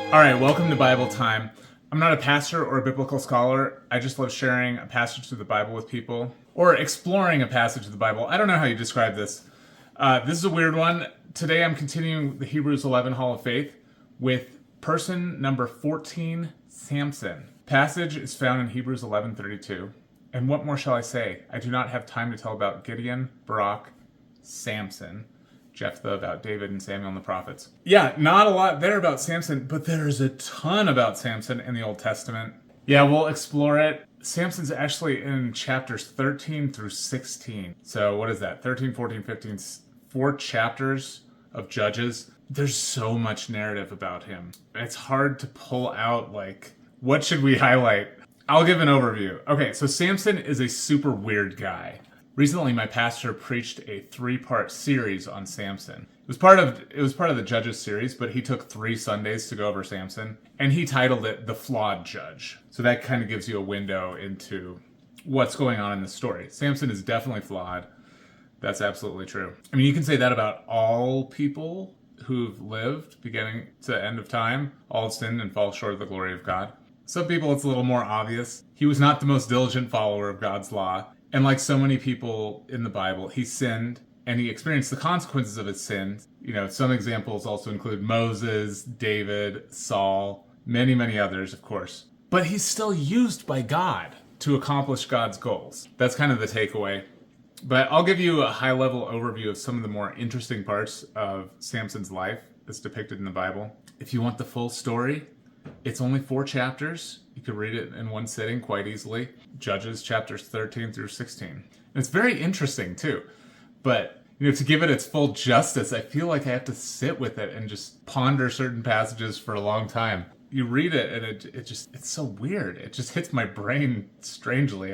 All right, welcome to Bible Time. I'm not a pastor or a biblical scholar. I just love sharing a passage of the Bible with people or exploring a passage of the Bible. I don't know how you describe this. This is a weird one. Today I'm continuing the Hebrews 11 Hall of Faith with person number 14, Samson. Passage is found in Hebrews 11:32. And what more shall I say? I do not have time to tell about Gideon, Barak, Samson, Jephthah, about David and Samuel and the prophets. Yeah, not a lot there about Samson, but there's a ton about Samson in the Old Testament. Yeah, we'll explore it. Samson's actually in chapters 13 through 16. So what is that? 13, 14, 15, 4 chapters of Judges. There's so much narrative about him. It's hard to pull out, what should we highlight? I'll give an overview. Okay, so Samson is a super weird guy. Recently, my pastor preached a 3-part series on Samson. It was part of the Judges series, but he took 3 Sundays to go over Samson, and he titled it "The Flawed Judge." So that kind of gives you a window into what's going on in the story. Samson is definitely flawed. That's absolutely true. I mean, you can say that about all people who've lived, beginning to end of time. All have sinned and fall short of the glory of God. Some people, it's a little more obvious. He was not the most diligent follower of God's law. And like so many people in the Bible, he sinned and he experienced the consequences of his sins. You know, some examples also include Moses, David, Saul, many, many others, of course. But he's still used by God to accomplish God's goals. That's kind of the takeaway. But I'll give you a high-level overview of some of the more interesting parts of Samson's life as depicted in the Bible. If you want the full story, it's only 4 chapters. You could read it in one sitting quite easily. Judges chapters 13 through 16. And it's very interesting too. But, to give it its full justice, I feel like I have to sit with it and just ponder certain passages for a long time. You read it and it's so weird. It just hits my brain strangely.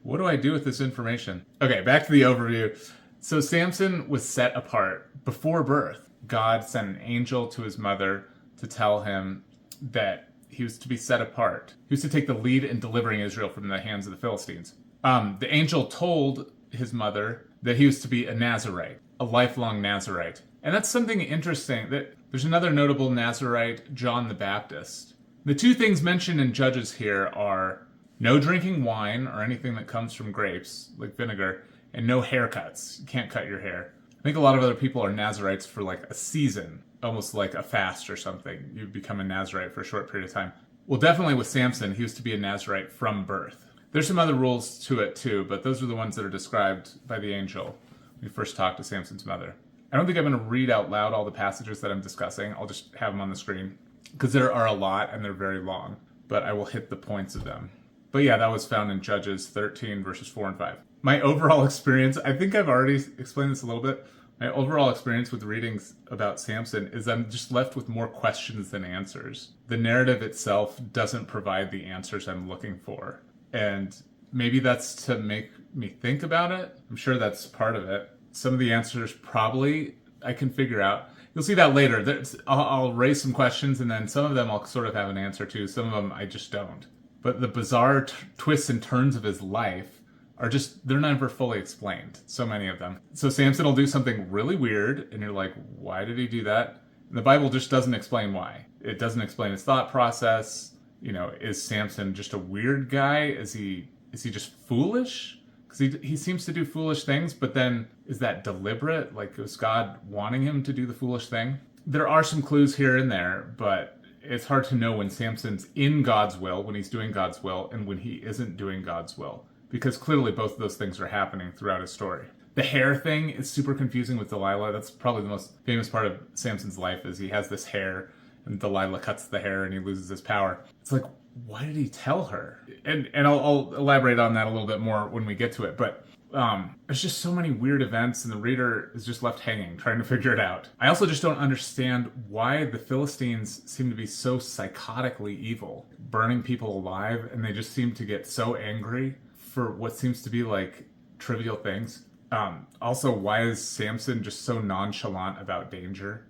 What do I do with this information? Okay, back to the overview. So Samson was set apart before birth. God sent an angel to his mother to tell him that he was to be set apart. He was to take the lead in delivering Israel from the hands of the Philistines. The angel told his mother that he was to be a Nazirite, a lifelong Nazirite. And that's something interesting, that there's another notable Nazirite, John the Baptist. The 2 things mentioned in Judges here are no drinking wine or anything that comes from grapes, like vinegar, and no haircuts. You can't cut your hair. I think a lot of other people are Nazirites for a season, almost like a fast or something. You become a Nazirite for a short period of time. Well, definitely with Samson, he was to be a Nazirite from birth. There's some other rules to it too, but those are the ones that are described by the angel when we first talked to Samson's mother. I don't think I'm going to read out loud all the passages that I'm discussing. I'll just have them on the screen because there are a lot and they're very long, but I will hit the points of them. But yeah, that was found in Judges 13 verses 4 and 5. My overall experience, I think I've already explained this a little bit. My overall experience with readings about Samson is I'm just left with more questions than answers. The narrative itself doesn't provide the answers I'm looking for. And maybe that's to make me think about it. I'm sure that's part of it. Some of the answers probably I can figure out. You'll see that later. I'll raise some questions and then some of them I'll sort of have an answer to. Some of them I just don't. But the bizarre twists and turns of his life they're never fully explained. So many of them. So Samson will do something really weird, and you're like, why did he do that? And the Bible just doesn't explain why. It doesn't explain his thought process. Is Samson just a weird guy? Is he just foolish? Because he seems to do foolish things, but then is that deliberate? Was God wanting him to do the foolish thing? There are some clues here and there, but it's hard to know when Samson's in God's will, when he's doing God's will, and when he isn't doing God's will. Because clearly both of those things are happening throughout his story. The hair thing is super confusing with Delilah. That's probably the most famous part of Samson's life is he has this hair and Delilah cuts the hair and he loses his power. It's like, why did he tell her? And I'll elaborate on that a little bit more when we get to it. But there's just so many weird events and the reader is just left hanging trying to figure it out. I also just don't understand why the Philistines seem to be so psychotically evil, burning people alive, and they just seem to get so angry for what seems to be trivial things. Also, why is Samson just so nonchalant about danger?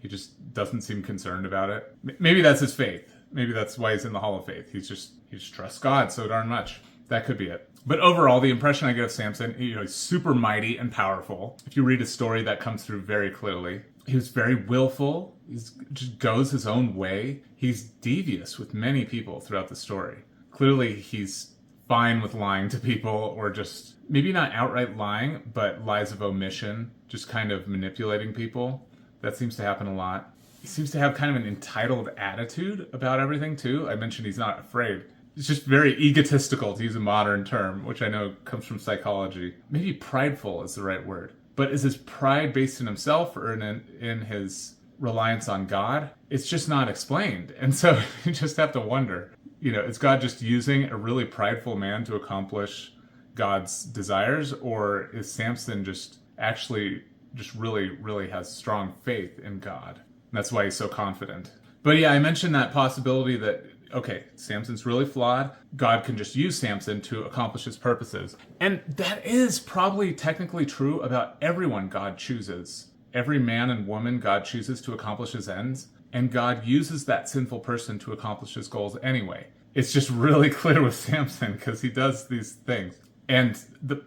He just doesn't seem concerned about it. Maybe that's his faith. Maybe that's why he's in the Hall of Faith. He just trusts God so darn much. That could be it. But overall, the impression I get of Samson, he's super mighty and powerful. If you read his story, that comes through very clearly. He was very willful. He just goes his own way. He's devious with many people throughout the story. Clearly, he's fine with lying to people, or just maybe not outright lying, but lies of omission, just kind of manipulating people. That seems to happen a lot. He seems to have kind of an entitled attitude about everything, too. I mentioned he's not afraid. It's just very egotistical, to use a modern term, which I know comes from psychology. Maybe prideful is the right word. But is his pride based in himself or in his reliance on God? It's just not explained. And so you just have to wonder, is God just using a really prideful man to accomplish God's desires? Or is Samson just actually just really, really has strong faith in God? And that's why he's so confident. But yeah, I mentioned that possibility that, okay, Samson's really flawed. God can just use Samson to accomplish his purposes. And that is probably technically true about everyone God chooses. Every man and woman God chooses to accomplish his ends, and God uses that sinful person to accomplish his goals anyway. It's just really clear with Samson because he does these things. And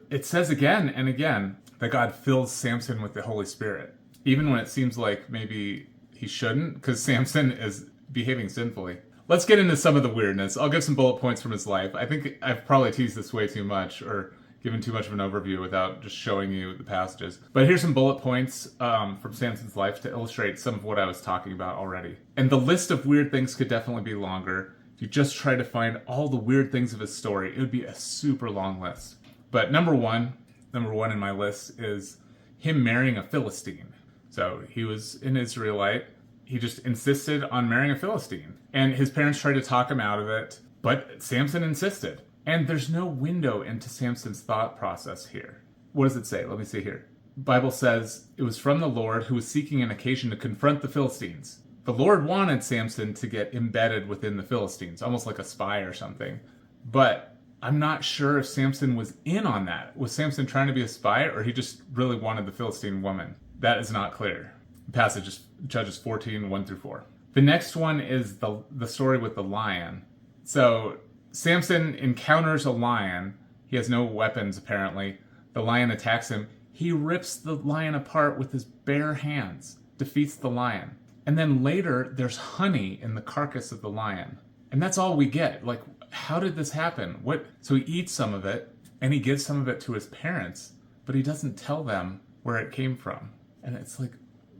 it says again and again that God fills Samson with the Holy Spirit, even when it seems like maybe he shouldn't, because Samson is behaving sinfully. Let's get into some of the weirdness. I'll give some bullet points from his life. I think I've probably teased this way too much or given too much of an overview without just showing you the passages. But here's some bullet points from Samson's life to illustrate some of what I was talking about already. And the list of weird things could definitely be longer. If you just try to find all the weird things of his story, it would be a super long list. But number one in my list is him marrying a Philistine. So he was an Israelite. He just insisted on marrying a Philistine. And his parents tried to talk him out of it, but Samson insisted. And there's no window into Samson's thought process here. What does it say? Let me see here. The Bible says, it was from the Lord who was seeking an occasion to confront the Philistines. The Lord wanted Samson to get embedded within the Philistines, almost like a spy or something. But I'm not sure if Samson was in on that. Was Samson trying to be a spy, or he just really wanted the Philistine woman? That is not clear. The passage is Judges 14, 1-4. The next one is the story with the lion. So Samson encounters a lion. He has no weapons, apparently. The lion attacks him. He rips the lion apart with his bare hands, defeats the lion. And then later, there's honey in the carcass of the lion. And that's all we get. Like, how did this happen? So he eats some of it, and he gives some of it to his parents, but he doesn't tell them where it came from. And it's like,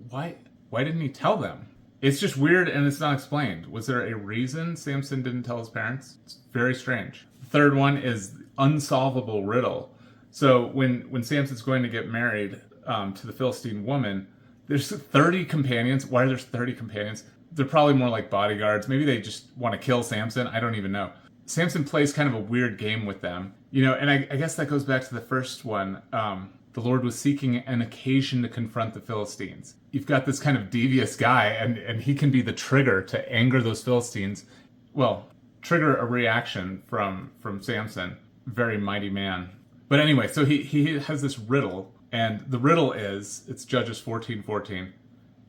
why didn't he tell them? It's just weird, and it's not explained. Was there a reason Samson didn't tell his parents? It's very strange. The third one is unsolvable riddle. So when Samson's going to get married to the Philistine woman, there's 30 companions. Why are there 30 companions? They're probably more like bodyguards. Maybe they just want to kill Samson. I don't even know. Samson plays kind of a weird game with them. And I guess that goes back to the first one. The Lord was seeking an occasion to confront the Philistines. You've got this kind of devious guy, and he can be the trigger to anger those Philistines. Well, trigger a reaction from Samson. Very mighty man. But anyway, so he has this riddle, and the riddle is, it's Judges 14:14.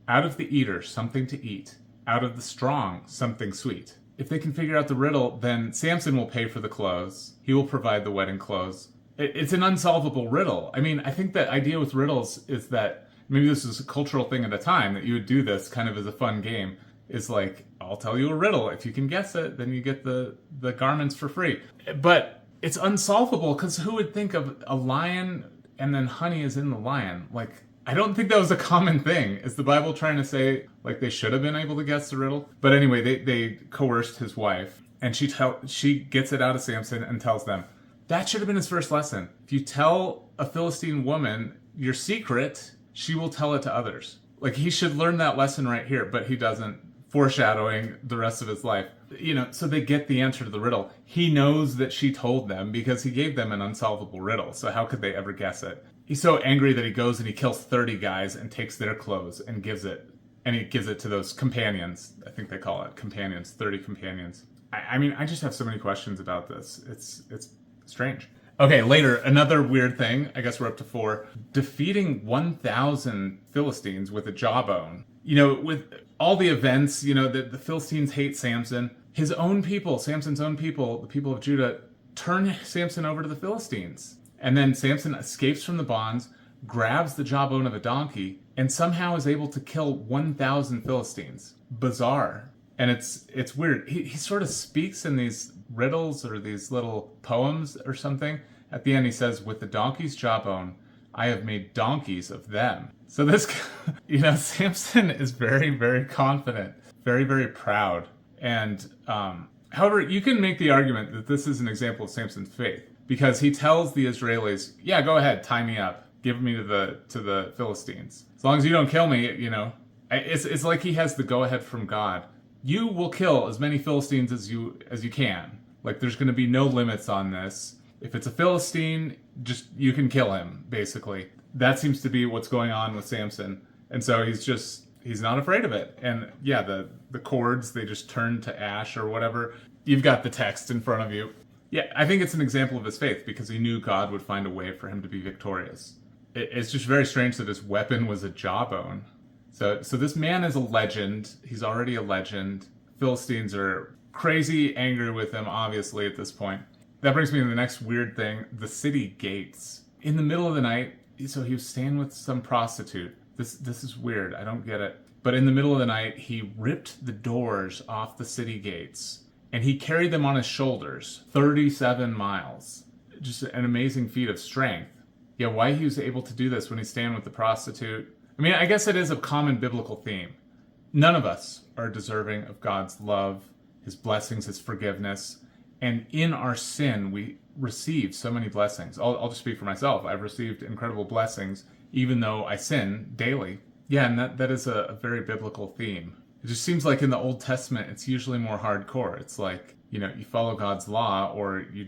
Out of the eater, something to eat. Out of the strong, something sweet. If they can figure out the riddle, then Samson will pay for the clothes. He will provide the wedding clothes. It's an unsolvable riddle. I mean, I think the idea with riddles is that maybe this is a cultural thing at the time, that you would do this kind of as a fun game. Is like, I'll tell you a riddle. If you can guess it, then you get the garments for free. But it's unsolvable, because who would think of a lion and then honey is in the lion? Like, I don't think that was a common thing. Is the Bible trying to say, like, they should have been able to guess the riddle? But anyway, they coerced his wife, and she gets it out of Samson and tells them. That should have been his first lesson. If you tell a Philistine woman your secret, she will tell it to others. Like, he should learn that lesson right here, but he doesn't, foreshadowing the rest of his life. So they get the answer to the riddle. He knows that she told them because he gave them an unsolvable riddle, so how could they ever guess it? He's so angry that he goes and he kills 30 guys and takes their clothes and gives it to those companions. I think they call it companions, 30 companions. I mean, I just have so many questions about this. It's strange. Okay, later, another weird thing, I guess we're up to 4, defeating 1,000 Philistines with a jawbone. With all the events, the Philistines hate Samson. His own people, Samson's own people, the people of Judah, turn Samson over to the Philistines. And then Samson escapes from the bonds, grabs the jawbone of a donkey, and somehow is able to kill 1,000 Philistines. Bizarre. And it's weird. He sort of speaks in these riddles or these little poems or something. At the end he says, with the donkey's jawbone, I have made donkeys of them. So this, Samson is very, very confident, very, very proud. And however, you can make the argument that this is an example of Samson's faith, because he tells the Israelis, yeah, go ahead, tie me up, give me to the Philistines. As long as you don't kill me, it's like he has the go-ahead from God. You will kill as many Philistines as you can. Like, there's going to be no limits on this. If it's a Philistine, just you can kill him, basically. That seems to be what's going on with Samson. And so he's not afraid of it. And yeah, the cords, they just turn to ash or whatever. You've got the text in front of you. Yeah, I think it's an example of his faith, because he knew God would find a way for him to be victorious. It's just very strange that his weapon was a jawbone. So this man is a legend. He's already a legend. Philistines are crazy angry with him, obviously, at this point. That brings me to the next weird thing, the city gates. In the middle of the night, so he was staying with some prostitute. This is weird. I don't get it. But in the middle of the night, he ripped the doors off the city gates, and he carried them on his shoulders, 37 miles. Just an amazing feat of strength. Yeah, why he was able to do this when he's staying with the prostitute. I mean, I guess it is a common biblical theme. None of us are deserving of God's love, his blessings, his forgiveness. And in our sin, we receive so many blessings. I'll just speak for myself. I've received incredible blessings, even though I sin daily. Yeah, and that is a very biblical theme. It just seems like in the Old Testament, it's usually more hardcore. It's like, you follow God's law, or you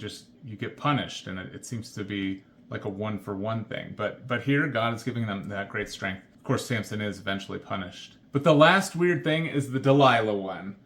get punished. And it seems to be like a one-for-one thing. But here, God is giving them that great strength. Of course, Samson is eventually punished. But the last weird thing is the Delilah one.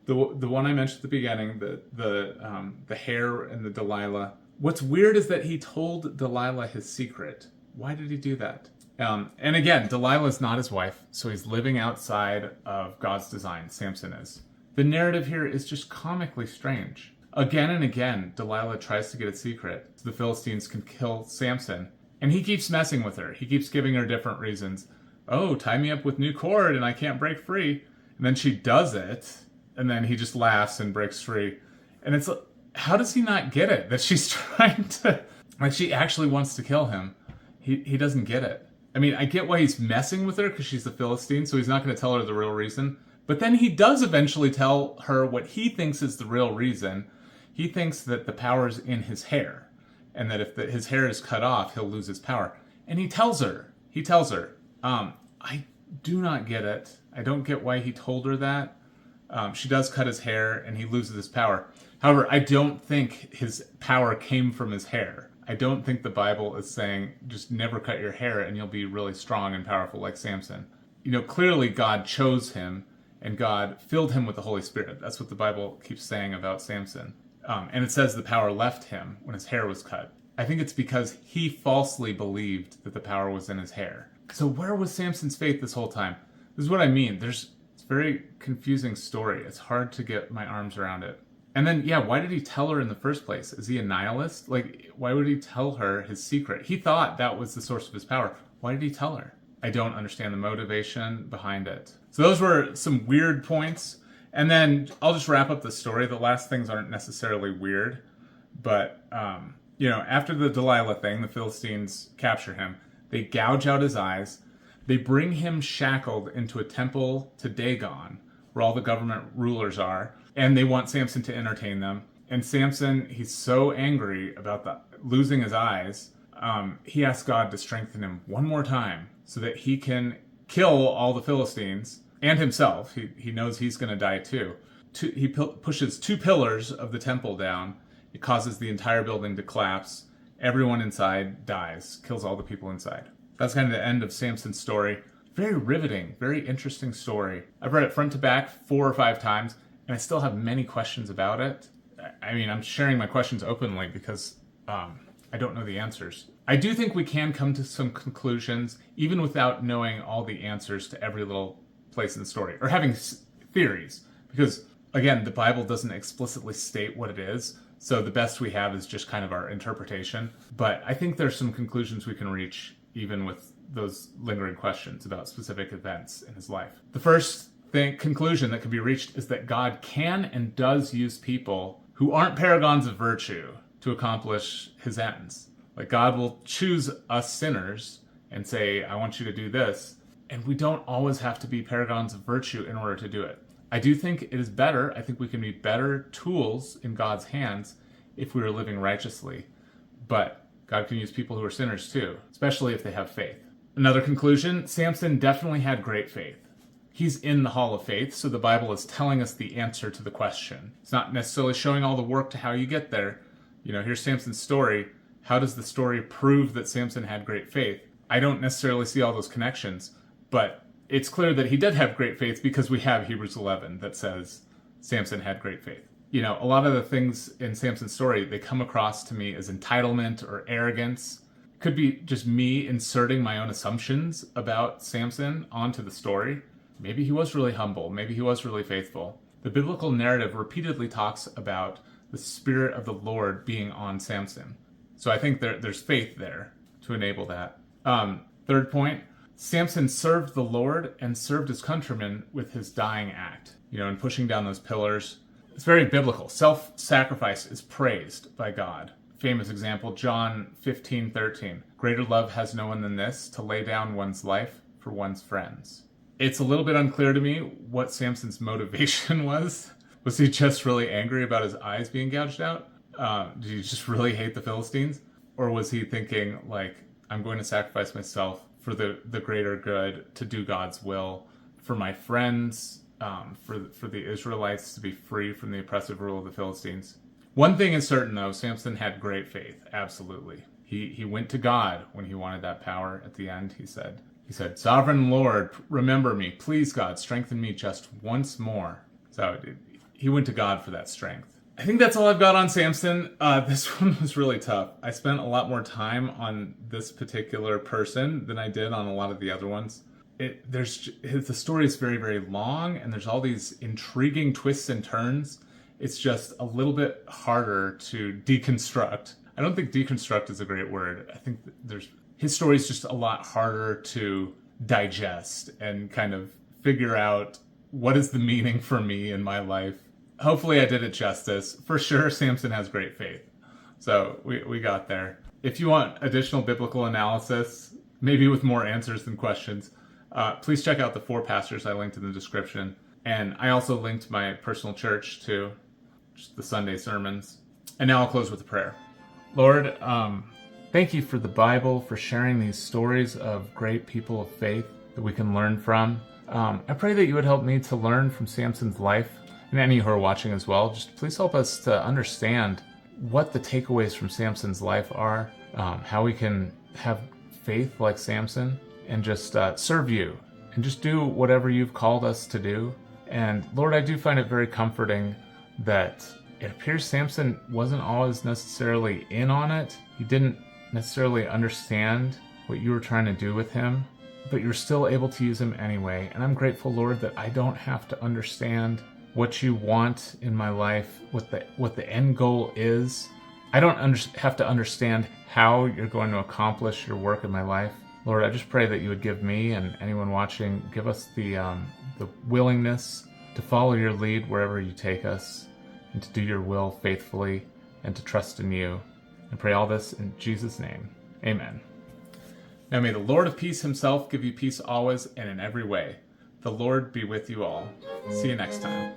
The one I mentioned at the beginning, the hair and the Delilah. What's weird is that he told Delilah his secret. Why did he do that? And again, Delilah is not his wife, so he's living outside of God's design, Samson is. The narrative here is just comically strange. Again and again, Delilah tries to get a secret so the Philistines can kill Samson, and he keeps messing with her. He keeps giving her different reasons. Oh, tie me up with new cord and I can't break free. And then she does it, and then he just laughs and breaks free. And it's like, how does he not get it? That she's trying to, like, she actually wants to kill him. He doesn't get it. I mean, I get why he's messing with her, because she's a Philistine, so he's not going to tell her the real reason. But then he does eventually tell her what he thinks is the real reason. He thinks that the power is in his hair, and that if his hair is cut off, he'll lose his power. And he tells her. I do not get it. I don't get why he told her that. She does cut his hair, and he loses his power. However, I don't think his power came from his hair. I don't think the Bible is saying, just never cut your hair and you'll be really strong and powerful like Samson. Clearly God chose him, and God filled him with the Holy Spirit. That's what the Bible keeps saying about Samson. And it says the power left him when his hair was cut. I think it's because he falsely believed that the power was in his hair. So where was Samson's faith this whole time? This is what I mean. It's a very confusing story. It's hard to get my arms around it. And then, yeah, why did he tell her in the first place? Is he a nihilist? Like, why would he tell her his secret? He thought that was the source of his power. Why did he tell her? I don't understand the motivation behind it. So those were some weird points. And then I'll just wrap up the story. The last things aren't necessarily weird. But, after the Delilah thing, the Philistines capture him. They gouge out his eyes. They bring him shackled into a temple to Dagon, where all the government rulers are. And they want Samson to entertain them. And Samson, he's so angry about losing his eyes, he asks God to strengthen him one more time so that he can kill all the Philistines and himself. He knows he's going to die too. He pushes 2 pillars of the temple down. It causes the entire building to collapse. Everyone inside dies, kills all the people inside. That's kind of the end of Samson's story. Very riveting, very interesting story. I've read it front to back 4 or 5 times, and I still have many questions about it. I mean, I'm sharing my questions openly because I don't know the answers. I do think we can come to some conclusions, even without knowing all the answers to every little place in the story, or having theories. Because, again, the Bible doesn't explicitly state what it is, so the best we have is just kind of our interpretation. But I think there's some conclusions we can reach even with those lingering questions about specific events in his life. The first conclusion that can be reached is that God can and does use people who aren't paragons of virtue to accomplish his ends. Like, God will choose us sinners and say, I want you to do this. And we don't always have to be paragons of virtue in order to do it. I do think it is better. I think we can be better tools in God's hands if we are living righteously. But God can use people who are sinners too, especially if they have faith. Another conclusion, Samson definitely had great faith. He's in the Hall of Faith, so the Bible is telling us the answer to the question. It's not necessarily showing all the work to how you get there. Here's Samson's story. How does the story prove that Samson had great faith? I don't necessarily see all those connections, but it's clear that he did have great faith because we have Hebrews 11 that says Samson had great faith. A lot of the things in Samson's story, they come across to me as entitlement or arrogance. It could be just me inserting my own assumptions about Samson onto the story. Maybe he was really humble. Maybe he was really faithful. The biblical narrative repeatedly talks about the Spirit of the Lord being on Samson. So I think there's faith there to enable that. Third point, Samson served the Lord and served his countrymen with his dying act, in pushing down those pillars. It's very biblical. Self-sacrifice is praised by God. Famous example, John 15:13. Greater love has no one than this, to lay down one's life for one's friends. It's a little bit unclear to me what Samson's motivation was. Was he just really angry about his eyes being gouged out? Did he just really hate the Philistines? Or was he thinking, I'm going to sacrifice myself for the greater good, to do God's will, for my friends, for the Israelites to be free from the oppressive rule of the Philistines? One thing is certain, though, Samson had great faith, absolutely. He went to God when he wanted that power. At the end, he said, Sovereign Lord, remember me. Please, God, strengthen me just once more. So he went to God for that strength. I think that's all I've got on Samson. This one was really tough. I spent a lot more time on this particular person than I did on a lot of the other ones. The story is very, very long, and there's all these intriguing twists and turns. It's just a little bit harder to deconstruct. I don't think deconstruct is a great word. I think his story is just a lot harder to digest and kind of figure out what is the meaning for me in my life. Hopefully I did it justice. For sure, Samson has great faith. So we got there. If you want additional biblical analysis, maybe with more answers than questions, please check out the 4 pastors I linked in the description. And I also linked my personal church to just the Sunday sermons. And now I'll close with a prayer. Lord, thank you for the Bible, for sharing these stories of great people of faith that we can learn from. I pray that you would help me to learn from Samson's life, and any who are watching as well. Just please help us to understand what the takeaways from Samson's life are, how we can have faith like Samson, and just serve you, and just do whatever you've called us to do. And Lord, I do find it very comforting that it appears Samson wasn't always necessarily in on it. He didn't necessarily understand what you were trying to do with him, but you're still able to use him anyway. And I'm grateful, Lord, that I don't have to understand what you want in my life, what the end goal is. I don't have to understand how you're going to accomplish your work in my life. Lord, I just pray that you would give me and anyone watching, give us the willingness to follow your lead wherever you take us, and to do your will faithfully, and to trust in you. And pray all this in Jesus' name. Amen. Now may the Lord of peace himself give you peace always and in every way. The Lord be with you all. See you next time.